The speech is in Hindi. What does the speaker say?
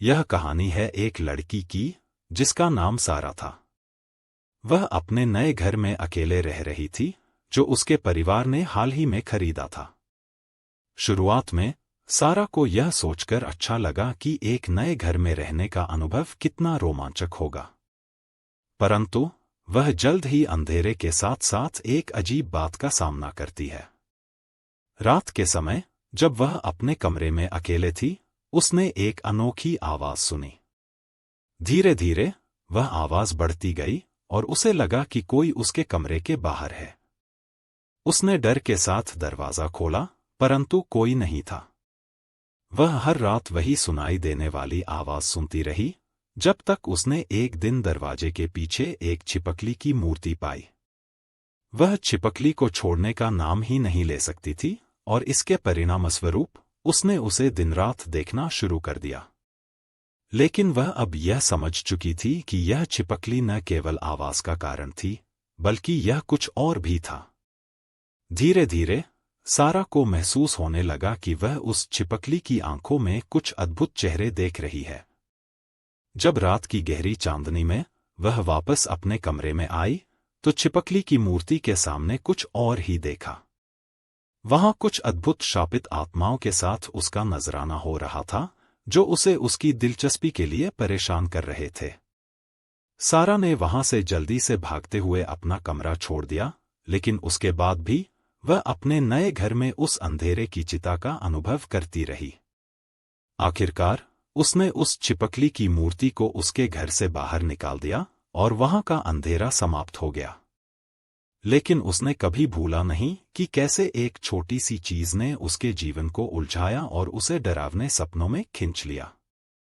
यह कहानी है एक लड़की की जिसका नाम सारा था। वह अपने नए घर में अकेले रह रही थी जो उसके परिवार ने हाल ही में खरीदा था। शुरुआत में सारा को यह सोचकर अच्छा लगा कि एक नए घर में रहने का अनुभव कितना रोमांचक होगा, परंतु वह जल्द ही अंधेरे के साथ साथ एक अजीब बात का सामना करती है। रात के समय जब वह अपने कमरे में अकेले थी, उसने एक अनोखी आवाज सुनी। धीरे धीरे वह आवाज बढ़ती गई और उसे लगा कि कोई उसके कमरे के बाहर है। उसने डर के साथ दरवाजा खोला, परंतु कोई नहीं था। वह हर रात वही सुनाई देने वाली आवाज सुनती रही, जब तक उसने एक दिन दरवाजे के पीछे एक छिपकली की मूर्ति पाई। वह छिपकली को छोड़ने का नाम ही नहीं ले सकती थी और इसके परिणामस्वरूप उसने उसे दिन रात देखना शुरू कर दिया। लेकिन वह अब यह समझ चुकी थी कि यह छिपकली न केवल आवाज का कारण थी, बल्कि यह कुछ और भी था। धीरे धीरे सारा को महसूस होने लगा कि वह उस छिपकली की आंखों में कुछ अद्भुत चेहरे देख रही है। जब रात की गहरी चांदनी में वह वापस अपने कमरे में आई, तो छिपकली की मूर्ति के सामने कुछ और ही देखा। वहां कुछ अद्भुत शापित आत्माओं के साथ उसका नजराना हो रहा था, जो उसे उसकी दिलचस्पी के लिए परेशान कर रहे थे। सारा ने वहां से जल्दी से भागते हुए अपना कमरा छोड़ दिया, लेकिन उसके बाद भी वह अपने नए घर में उस अंधेरे की चिता का अनुभव करती रही। आखिरकार उसने उस छिपकली की मूर्ति को उसके घर से बाहर निकाल दिया और वहां का अंधेरा समाप्त हो गया। लेकिन उसने कभी भूला नहीं कि कैसे एक छोटी सी चीज ने उसके जीवन को उलझाया और उसे डरावने सपनों में खींच लिया।